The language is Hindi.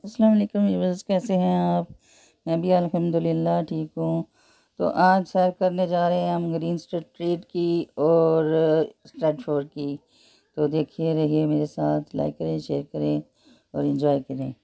अस्सलाम वालेकुम व्यूअर्स, कैसे हैं आप। मैं भी अल्हम्दुलिल्लाह ठीक हूँ। तो आज सैर करने जा रहे हैं हम ग्रीन स्ट्रीट की और स्ट्रेटफोर्ड की। तो देखिए रहिए मेरे साथ, लाइक करें, शेयर करें और इन्जॉय करें।